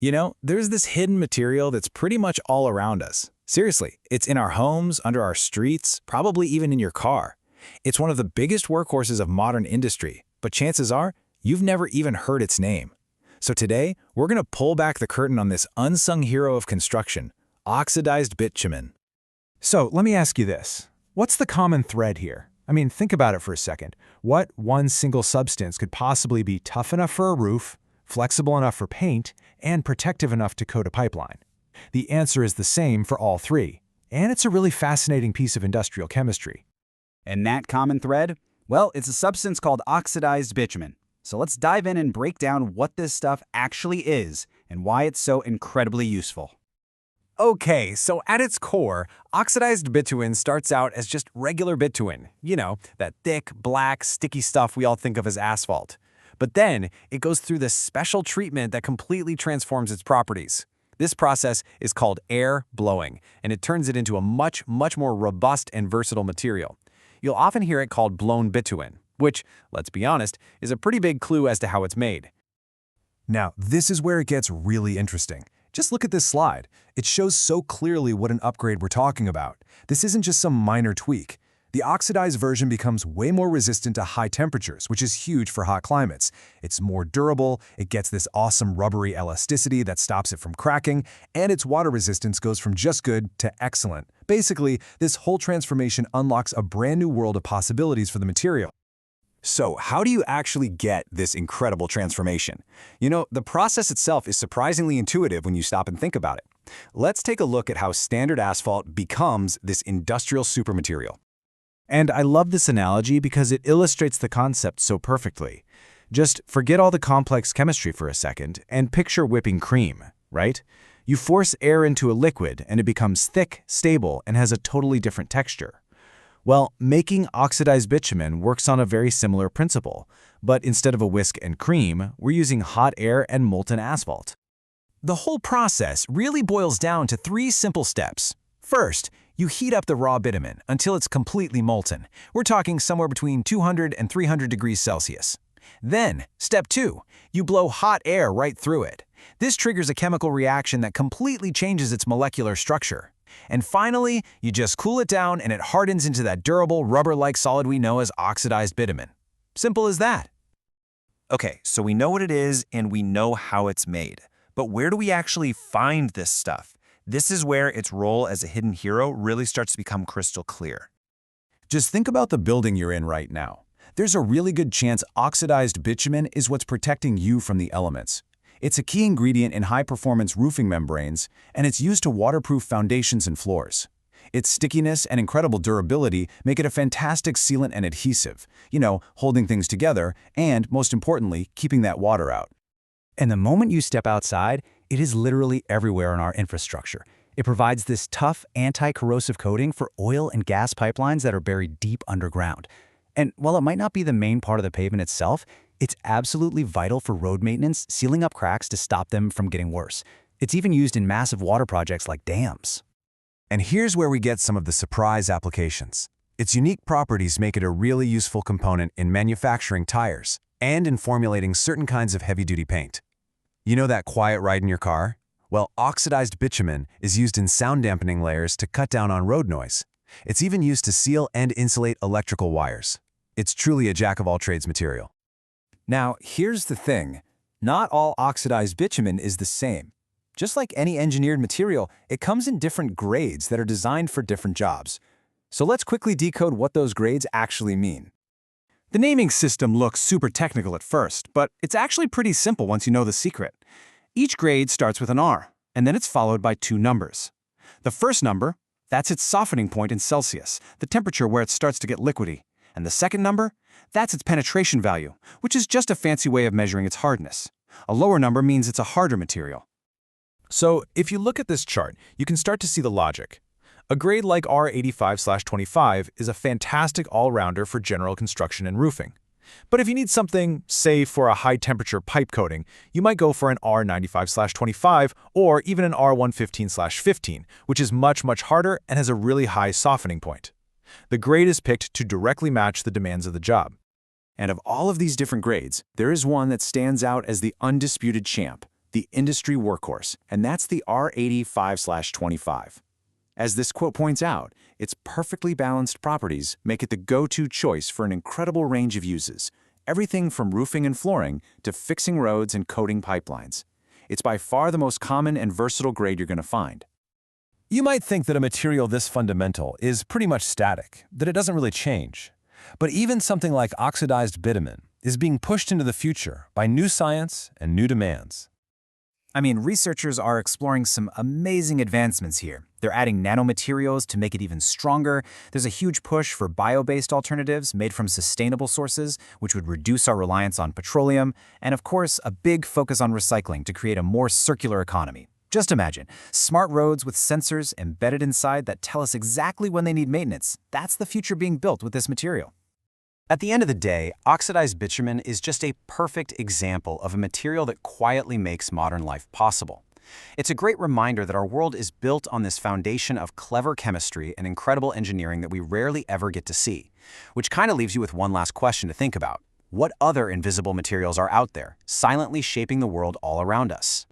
There's this hidden material that's pretty much all around us. Seriously, it's in our homes, under our streets, probably even in your car. It's one of the biggest workhorses of modern industry, but chances are you've never even heard its name. So today, we're going to pull back the curtain on this unsung hero of construction, oxidized bitumen. So let me ask you this. What's the common thread here? I mean, think about it for a second. What one single substance could possibly be tough enough for a roof, flexible enough for paint, and protective enough to coat a pipeline? The answer is the same for all three, and it's a really fascinating piece of industrial chemistry. And that common thread? Well, it's a substance called oxidized bitumen. So let's dive in and break down what this stuff actually is and why it's so incredibly useful. Okay, so at its core, oxidized bitumen starts out as just regular bitumen. That thick, black, sticky stuff we all think of as asphalt. But then it goes through this special treatment that completely transforms its properties. This process is called air blowing, and it turns it into a much more robust and versatile material. You'll often hear it called blown bitumen, which, let's be honest, is a pretty big clue as to how it's made. Now, this is where it gets really interesting. Just look at this slide. It shows so clearly what an upgrade we're talking about. This isn't just some minor tweak. The oxidized version becomes way more resistant to high temperatures, which is huge for hot climates. It's more durable, it gets this awesome rubbery elasticity that stops it from cracking, and its water resistance goes from just good to excellent. Basically, this whole transformation unlocks a brand new world of possibilities for the material. So how do you actually get this incredible transformation? The process itself is surprisingly intuitive when you stop and think about it. Let's take a look at how standard asphalt becomes this industrial supermaterial. And I love this analogy because it illustrates the concept so perfectly. Just forget all the complex chemistry for a second and picture whipping cream, right? You force air into a liquid and it becomes thick, stable, and has a totally different texture. Well, making oxidized bitumen works on a very similar principle, but instead of a whisk and cream, we're using hot air and molten asphalt. The whole process really boils down to 3 simple steps. First, you heat up the raw bitumen until it's completely molten. We're talking somewhere between 200 and 300 degrees Celsius. Then, step 2, you blow hot air right through it. This triggers a chemical reaction that completely changes its molecular structure. And finally, you just cool it down and it hardens into that durable, rubber-like solid we know as oxidized bitumen. Simple as that. Okay, so we know what it is and we know how it's made. But where do we actually find this stuff? This is where its role as a hidden hero really starts to become crystal clear. Just think about the building you're in right now. There's a really good chance oxidized bitumen is what's protecting you from the elements. It's a key ingredient in high-performance roofing membranes, and it's used to waterproof foundations and floors. Its stickiness and incredible durability make it a fantastic sealant and adhesive, holding things together and, most importantly, keeping that water out. And the moment you step outside, it is literally everywhere in our infrastructure. It provides this tough, anti-corrosive coating for oil and gas pipelines that are buried deep underground. And while it might not be the main part of the pavement itself, it's absolutely vital for road maintenance, sealing up cracks to stop them from getting worse. It's even used in massive water projects like dams. And here's where we get some of the surprise applications. Its unique properties make it a really useful component in manufacturing tires and in formulating certain kinds of heavy-duty paint. You know that quiet ride in your car? Well, oxidized bitumen is used in sound dampening layers to cut down on road noise. It's even used to seal and insulate electrical wires. It's truly a jack-of-all-trades material. Now, here's the thing. Not all oxidized bitumen is the same. Just like any engineered material, it comes in different grades that are designed for different jobs. So let's quickly decode what those grades actually mean. The naming system looks super technical at first, but it's actually pretty simple once you know the secret. Each grade starts with an R, and then it's followed by 2 numbers. The first number, that's its softening point in Celsius, the temperature where it starts to get liquidy. And the second number, that's its penetration value, which is just a fancy way of measuring its hardness. A lower number means it's a harder material. So, if you look at this chart, you can start to see the logic. A grade like R85/25 is a fantastic all-rounder for general construction and roofing. But if you need something, say, for a high-temperature pipe coating, you might go for an R95/25 or even an R115/15, which is much harder and has a really high softening point. The grade is picked to directly match the demands of the job. And of all of these different grades, there is one that stands out as the undisputed champ, the industry workhorse, and that's the R85/25. As this quote points out, its perfectly balanced properties make it the go-to choice for an incredible range of uses, everything from roofing and flooring to fixing roads and coating pipelines. It's by far the most common and versatile grade you're going to find. You might think that a material this fundamental is pretty much static, that it doesn't really change. But even something like oxidized bitumen is being pushed into the future by new science and new demands. I mean, researchers are exploring some amazing advancements here. They're adding nanomaterials to make it even stronger. There's a huge push for bio-based alternatives made from sustainable sources, which would reduce our reliance on petroleum, and of course, a big focus on recycling to create a more circular economy. Just imagine, smart roads with sensors embedded inside that tell us exactly when they need maintenance. That's the future being built with this material. At the end of the day, oxidized bitumen is just a perfect example of a material that quietly makes modern life possible. It's a great reminder that our world is built on this foundation of clever chemistry and incredible engineering that we rarely ever get to see. Which kind of leaves you with one last question to think about. What other invisible materials are out there, silently shaping the world all around us?